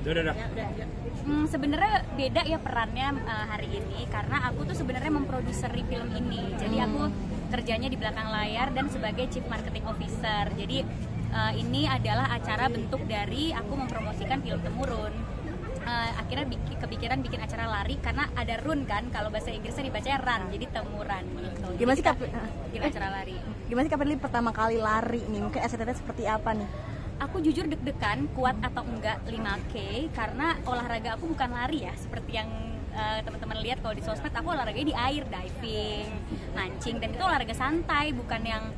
Udah. Sebenarnya beda ya perannya hari ini karena aku tuh sebenarnya memproduseri film ini. Jadi aku kerjanya di belakang layar dan sebagai Chief Marketing Officer. Jadi ini adalah acara bentuk dari aku mempromosikan film Temurun. Akhirnya kepikiran bikin acara lari karena ada run kan, kalau bahasa Inggrisnya dibacanya run, jadi temuran gitu. Gimana sih bikin acara lari? Gimana sih Kak Firly pertama kali lari nih? Mungkin STT seperti apa nih? Aku jujur deg-degan kuat atau enggak 5K karena olahraga aku bukan lari ya, seperti yang teman-teman lihat kalau di sosmed. Aku olahraganya di air, diving, mancing, dan itu olahraga santai, bukan yang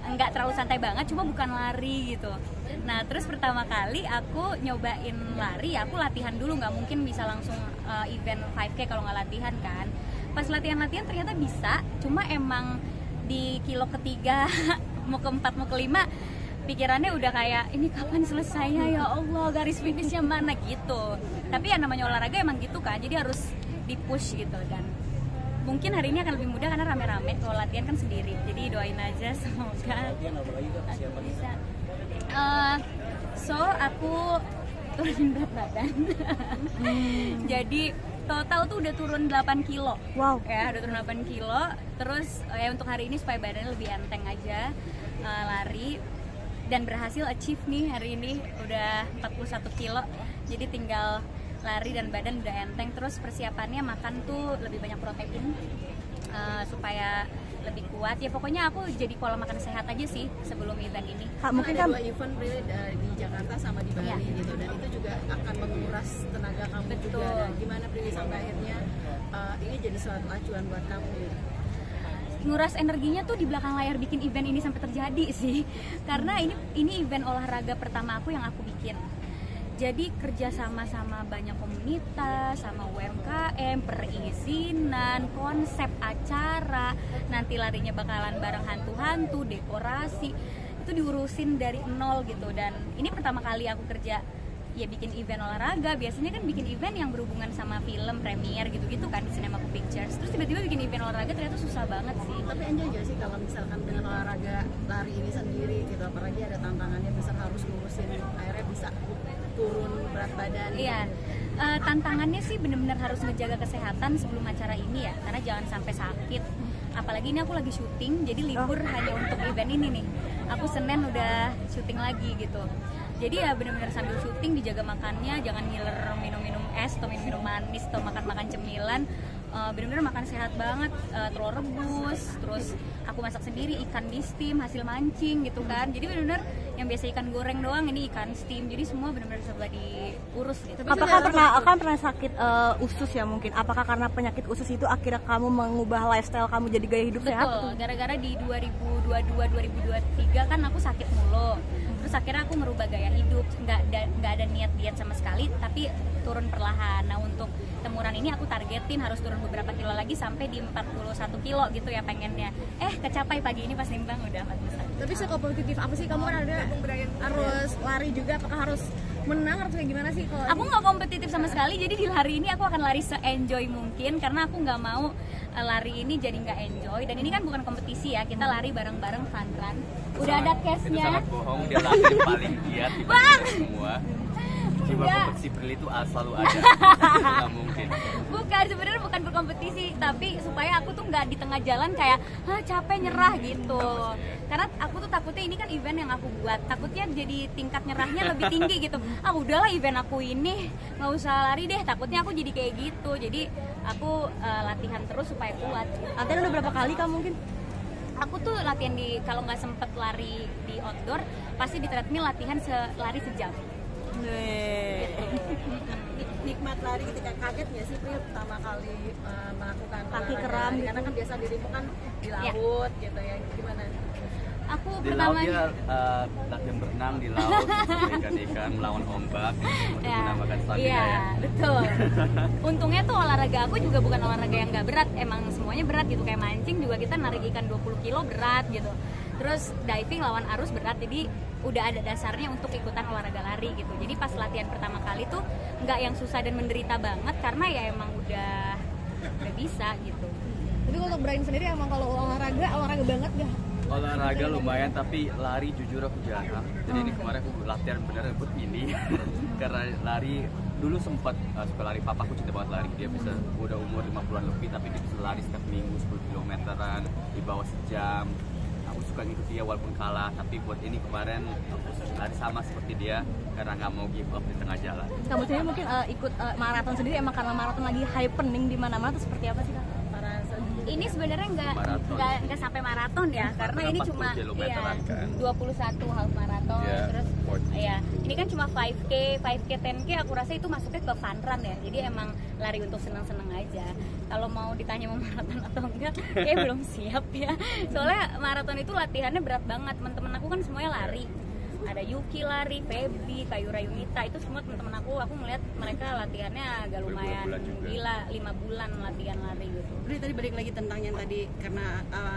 enggak terlalu santai banget, cuma bukan lari gitu. Nah terus pertama kali aku nyobain lari, aku latihan dulu, nggak mungkin bisa langsung event 5K kalau nggak latihan kan. Pas latihan ternyata bisa, cuma emang di kilo ketiga mau keempat mau kelima pikirannya udah kayak ini kapan selesainya ya Allah, garis finishnya mana gitu. Tapi ya namanya olahraga emang gitu kan, jadi harus di-push gitu. Dan mungkin hari ini akan lebih mudah karena rame-rame, kalau latihan kan sendiri. Jadi doain aja semoga bisa. So aku turunin berat badan. Jadi total tuh udah turun 8 kilo. Wow. Ya udah turun 8 kilo. Terus ya untuk hari ini supaya badannya lebih enteng aja, lari. Dan berhasil achieve nih hari ini udah 41 kilo. Jadi tinggal lari dan badan udah enteng. Terus persiapannya makan tuh lebih banyak protein supaya lebih kuat. Ya pokoknya aku jadi pola makan sehat aja sih sebelum event ini. Mungkin ada 2 event di Jakarta sama di Bali gitu, dan itu juga akan menguras tenaga kamu. Betul. Juga. Dan gimana Prilly sampai akhirnya ini jadi suatu acuan buat kamu gitu? Nguras energinya tuh di belakang layar bikin event ini sampai terjadi sih, karena ini event olahraga pertama aku yang aku bikin. Jadi kerja sama banyak komunitas, sama UMKM, perizinan, konsep acara, nanti larinya bakalan bareng hantu-hantu, dekorasi, itu diurusin dari nol gitu. Dan ini pertama kali aku kerja ya bikin event olahraga. Biasanya kan bikin event yang berhubungan sama film, premier gitu-gitu kan di Cinemaku Pictures. Terus tiba-tiba bikin event olahraga ternyata susah banget sih. Tapi enjoy gak sih kalau misalkan dengan olahraga lari ini sendiri gitu, apalagi ada tantangannya besar harus ngurusin akhirnya bisa turun berat badan. Iya, tantangannya sih benar-benar harus ngejaga kesehatan sebelum acara ini ya, karena jangan sampai sakit. Apalagi ini aku lagi syuting, jadi libur hanya untuk event ini nih. Aku Senin udah syuting lagi gitu. Jadi ya benar-benar sambil syuting dijaga makannya, jangan ngiler minum-minum es atau minum-minum manis atau makan-makan cemilan. Benar-benar makan sehat banget, telur rebus, terus aku masak sendiri, ikan di steam hasil mancing gitu kan. Jadi benar-benar yang biasa ikan goreng doang, ini ikan steam. Jadi semua benar-benar serba diurus gitu. Apakah pernah sakit usus ya mungkin? Apakah karena penyakit usus itu akhirnya kamu mengubah lifestyle kamu jadi gaya hidup sehat? Betul, gara-gara di 2022-2023 kan aku sakit mulu. Terus akhirnya aku merubah gaya hidup, nggak ada niat diet sama sekali, tapi turun perlahan. Nah untuk Temuran ini aku targetin harus turun beberapa kilo lagi sampai di 41 kilo gitu ya pengennya. Kecapai pagi ini pas nimbang udah 41. Tapi sekompetitif apa sih kamu? Kan ada harus lari juga, apakah harus menang atau kayak gimana sih? Kalau aku nggak kompetitif sama sekali, jadi di lari ini aku akan lari se-enjoy mungkin karena aku nggak mau lari ini jadi nggak enjoy. Dan ini kan bukan kompetisi ya, kita lari bareng-bareng fun run. Udah ada cashnya. Itu sangat bohong, dia lari paling giat dibanding semua. Jiwa kompetisi Prilly itu selalu ada. Itu nggak mungkin. Bukan, sebenarnya bukan berkompetisi, tapi supaya aku tuh nggak di tengah jalan kayak capek nyerah gitu. Karena aku tuh takutnya ini kan event yang aku buat, takutnya jadi tingkat nyerahnya lebih tinggi gitu. Udahlah event aku ini nggak usah lari deh, takutnya aku jadi kayak gitu. Jadi aku latihan terus supaya kuat. Latihan udah berapa kali kamu mungkin? Aku tuh latihan kalau nggak sempet lari di outdoor, pasti di treadmill latihan lari sejam. Nikmat lari ketika kaget nggak sih Pri pertama kali melakukan kaki olahraga kram lari? Karena kan biasa dirimu kan di laut gitu ya, gimana? Aku Di pertama laut dia latihan berenang di laut, ikan-ikan melawan ombak untuk menambahkan stamina ya. Betul. Untungnya tuh olahraga aku juga bukan olahraga yang nggak berat, emang semuanya berat gitu. Kayak mancing juga kita narik ikan 20 kilo berat gitu. Terus diving lawan arus berat, jadi udah ada dasarnya untuk ikutan olahraga lari gitu. Jadi pas latihan pertama kali tuh nggak yang susah dan menderita banget karena ya emang udah bisa gitu. Tapi kalau untuk Brian sendiri emang kalau olahraga banget gak? Olahraga lumayan, tapi lari jujur aku jarang. Jadi ini kemarin aku latihan beneran buat ini. Karena lari dulu sempat suka lari. Papaku cinta banget lari, dia bisa udah umur 50-an lebih tapi dia bisa lari setiap minggu 10 kilometeran di bawah sejam. Aku suka ngikuti dia walaupun kalah, tapi buat ini kemarin aku lari sama seperti dia karena nggak mau give up di tengah jalan. Kamu sendiri mungkin ikut maraton sendiri emang karena maraton lagi happening di mana-mana atau seperti apa sih Kak? Ini sebenarnya nggak sampai maraton ya, karena ini cuma 21 half maraton, terus ya ini kan cuma 5K, 10K aku rasa itu masuknya ke fun run ya, jadi emang lari untuk seneng-seneng aja. Kalau mau ditanya mau maraton atau enggak, kayak belum siap ya, soalnya maraton itu latihannya berat banget. Temen-temen aku kan semuanya lari, ada Yuki lari, Feby, Kayura Yunita, itu semua teman-teman aku ngeliat mereka latihannya agak lumayan gila, 5 bulan latihan lari gitu. Jadi tadi balik lagi tentang yang tadi karena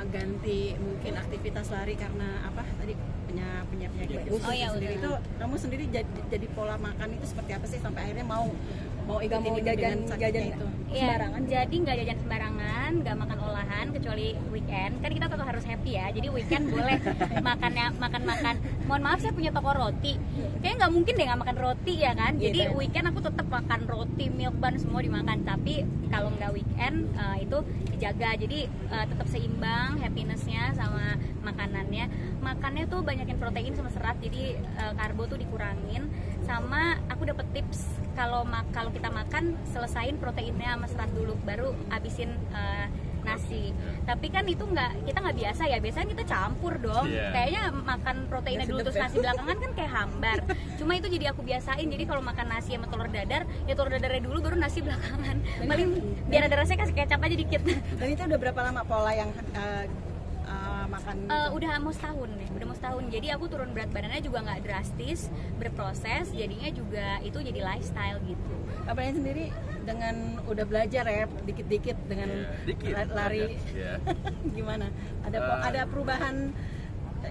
ganti mungkin aktivitas lari karena apa tadi penyakit usus sendiri itu, kamu sendiri jadi pola makan itu seperti apa sih sampai akhirnya mau ikutin jajan itu? Sembarangan. Jadi nggak jajan sembarangan, nggak makan olahan kecuali weekend. Kan kita tetap harus happy ya. Jadi weekend boleh makan. Mohon maaf saya punya toko roti. Kayaknya nggak mungkin deh nggak makan roti ya kan. Jadi weekend aku tetap makan roti, milk bun semua dimakan. Tapi kalau nggak weekend itu dijaga. Jadi tetap seimbang happinessnya sama makanannya. Makannya tuh banyakin protein sama serat. Jadi karbo tuh dikurangin. Sama aku dapet tips kalau kita makan selesain proteinnya sama serat dulu baru abisin nasi. Tapi kan itu kita nggak biasa ya, biasanya kita campur dong. Kayaknya makan proteinnya dulu terus nasi belakangan kan kayak hambar. Cuma itu jadi aku biasain, jadi kalau makan nasi sama telur dadar ya telur dadarnya dulu baru nasi belakangan. Paling biar ada rasanya kasih kecap aja dikit. Dan itu udah berapa lama pola yang makan? Udah mau setahun nih, jadi aku turun berat badannya juga nggak drastis, berproses, jadinya juga itu jadi lifestyle gitu. Apalagi sendiri dengan udah belajar ya dikit-dikit dengan lari gimana? Ada perubahan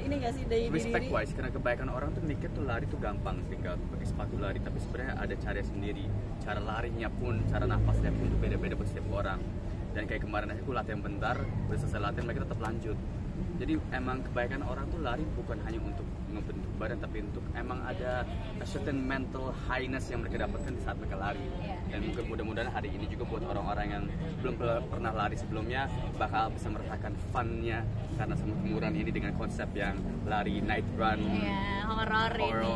ini nggak sih dari respect wise, karena kebanyakan orang tuh mikir tuh lari tuh gampang tinggal pakai sepatu lari, tapi sebenarnya ada cara sendiri, cara larinya pun, cara nafasnya pun tuh beda-beda buat setiap orang. Dan kayak kemarin aku latihan bentar, udah selesai latihan mereka tetap lanjut. Jadi emang kebanyakan orang tuh lari bukan hanya untuk ngebentuk badan, tapi untuk emang ada a certain mental highness yang mereka dapatkan di saat mereka lari. Dan mungkin mudah-mudahan hari ini juga buat orang-orang yang belum pernah lari sebelumnya bakal bisa merasakan fun-nya karena sama kemuran ini dengan konsep yang lari night run, horor ini.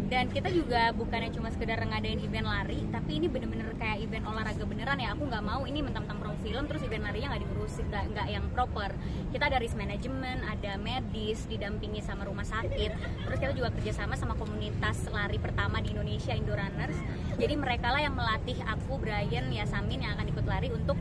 Dan kita juga bukannya cuma sekedar ngadain event lari, tapi ini bener-bener kayak event olahraga beneran ya. Aku nggak mau ini mentang-mentang pro film terus event larinya nggak diurusin, nggak yang proper. Kita ada risk management, ada medis, didampingi sama rumah sakit. Terus kita juga kerjasama sama komunitas lari pertama di Indonesia, Indorunners. Jadi mereka lah yang melatih aku, Brian, Yasamin yang akan ikut lari untuk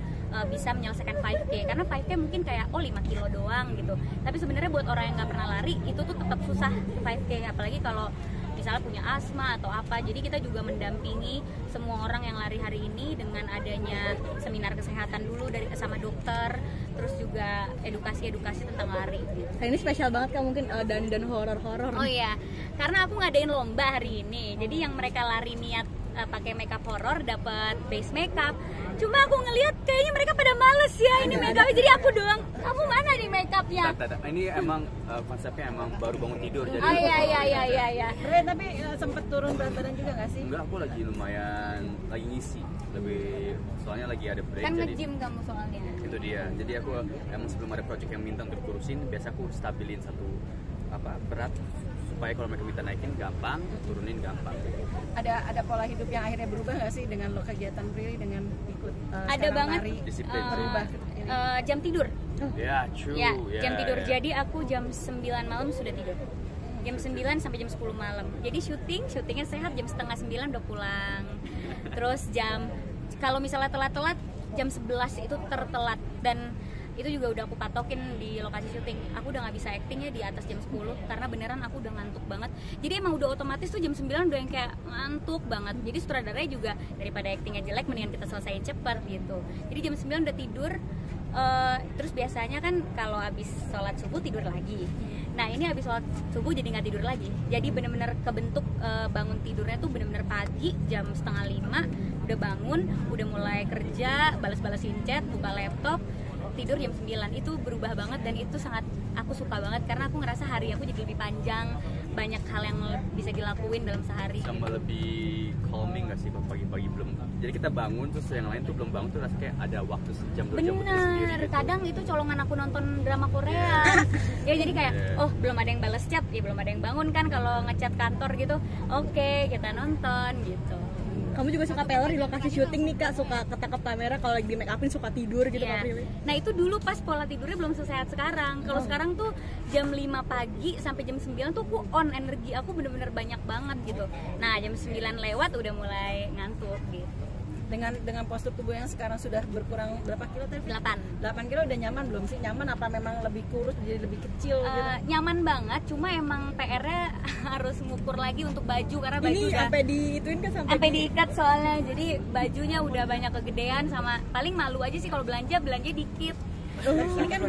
bisa menyelesaikan 5K. Karena 5K mungkin kayak 5 kilo doang gitu. Tapi sebenarnya buat orang yang nggak pernah lari itu tuh tetap susah 5K, apalagi kalau misalnya punya asma atau apa. Jadi kita juga mendampingi semua orang yang lari hari ini dengan adanya seminar kesehatan dulu sama dokter, terus juga edukasi tentang lari gitu. Hari ini spesial banget kan mungkin dan horor-horor. Oh iya, karena aku ngadain lomba hari ini. Jadi yang mereka lari niat pakai makeup horor dapat base makeup. Cuma aku ngelihat kayaknya mereka pada males ya ini makeupnya, jadi aku doang. Kamu mana nih makeupnya? Ini emang konsepnya emang baru bangun tidur jadi. Iya. Tapi sempet turun berat badan juga nggak sih? Enggak, aku lagi lumayan lagi ngisi, lebih soalnya lagi ada break. Kan jadi nge-gym kamu soalnya. Itu dia. Jadi aku emang sebelum ada project yang minta untuk kurusin, biasa aku stabilin satu berat supaya kalau mereka minta naikin gampang, turunin gampang. Ada pola hidup yang akhirnya berubah nggak sih dengan lo kegiatan Prilly dengan ikut ada banget lari? Disiplin berubah jam tidur. Ya, true. Ya, jam tidur. Jadi aku jam 9 malam sudah tidur. Jam 9 sampai jam 10 malam. Jadi syutingnya sehat, jam setengah 9 udah pulang. Terus kalau misalnya telat-telat jam 11 itu tertelat, dan itu juga udah aku patokin di lokasi syuting. Aku udah nggak bisa actingnya di atas jam 10 karena beneran aku udah ngantuk banget. Jadi emang udah otomatis tuh jam 9 udah yang kayak ngantuk banget. Jadi sutradaranya juga daripada actingnya jelek mendingan kita selesaiin cepet gitu. Jadi jam 9 udah tidur. Terus biasanya kan kalau habis sholat subuh tidur lagi. Nah ini habis sholat subuh jadi nggak tidur lagi. Jadi bener-bener kebentuk bangun tidurnya tuh bener-bener pagi jam 4:30 udah bangun, udah mulai kerja, balas-balasin chat, buka laptop. tidur jam 9. Itu berubah banget dan itu sangat aku suka banget karena aku ngerasa hari aku jadi lebih panjang, banyak hal yang bisa dilakuin dalam sehari. Sama lebih calming gak sih pagi-pagi belum, jadi kita bangun terus yang lain tuh belum bangun tuh rasanya kayak ada waktu sejam 2 jam untuk sendiri Bener, gitu. kadang itu colongan aku nonton drama Korea. Ya jadi kayak, oh belum ada yang balas chat, ya belum ada yang bangun kan kalau ngechat kantor gitu. Oke, kita nonton gitu. Kamu juga suka teler di lokasi syuting nih Kak, suka ketangkep kamera kalau lagi di make upin suka tidur gitu Iya. Kak Priwi. Nah itu dulu pas pola tidurnya belum sesehat sekarang. Kalau sekarang tuh jam 5 pagi sampai jam 9 tuh aku on, energi aku bener-bener banyak banget gitu. Nah jam 9 lewat udah mulai ngantuk gitu. Dengan postur tubuh yang sekarang sudah berkurang berapa kilo tadi? 8. 8 kilo udah nyaman belum sih? Nyaman apa memang lebih kurus jadi lebih kecil gitu? Nyaman banget, cuma emang PR-nya harus ngukur lagi untuk baju karena baju Ini udah sampai diituin kan sampai diikat soalnya, jadi bajunya udah banyak kegedean sama paling malu aja sih kalau belanja dikit. Ini kan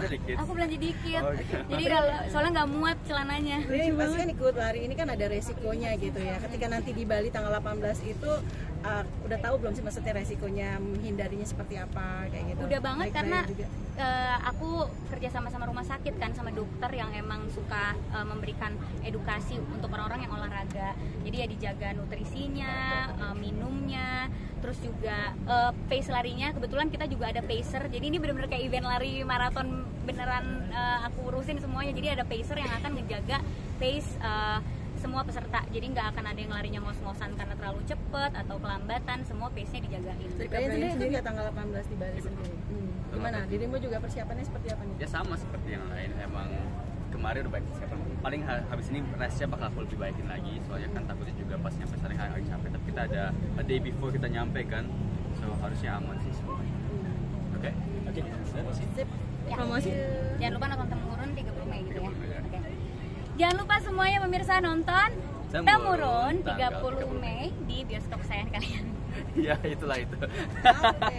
Aku belanja dikit, Oh, gitu. jadi kalau soalnya nggak muat celananya. Ini pasti kan ikut lari ini kan ada resikonya gitu ya. Ketika nanti di Bali tanggal 18 itu udah tahu belum sih maksudnya resikonya, menghindarinya seperti apa kayak gitu? Udah banget Baik karena juga. aku kerja sama rumah sakit kan sama dokter yang emang suka memberikan edukasi untuk orang-orang yang olahraga. Jadi ya dijaga nutrisinya, minumnya, terus juga pace larinya. Kebetulan kita juga ada pacer. Jadi ini benar-benar kayak event lari maraton beneran, aku urusin semuanya. Jadi ada pacer yang akan ngejaga pace semua peserta, jadi nggak akan ada yang larinya ngos-ngosan karena terlalu cepet atau kelambatan, semua pace-nya dijagain. Kalian sendiri juga tanggal 18 di Bali sendiri. Gimana? Dirimu juga persiapannya seperti apa nih? Ya sama seperti yang lain, emang kemarin udah baik persiapan. Paling habis ini restnya bakal aku lebih baikin lagi, soalnya kan takutnya juga pas nyampe sana agak capek. Tapi kita ada a day before kita nyampe kan, so harusnya aman sih semua. Oke? Sip. Ya. Promosi. Jangan lupa nonton Temurun 30 Mei gitu ya. Oke. Jangan lupa semuanya pemirsa nonton Temurun 30 Mei di bioskop kesayangan kalian. Ya itulah itu. Oke.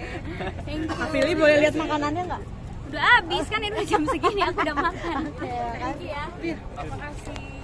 Thank you. Kak Pilih boleh lihat makanannya nggak? Udah habis kan ini udah jam segini aku udah makan. Thank you ya. Terima kasih.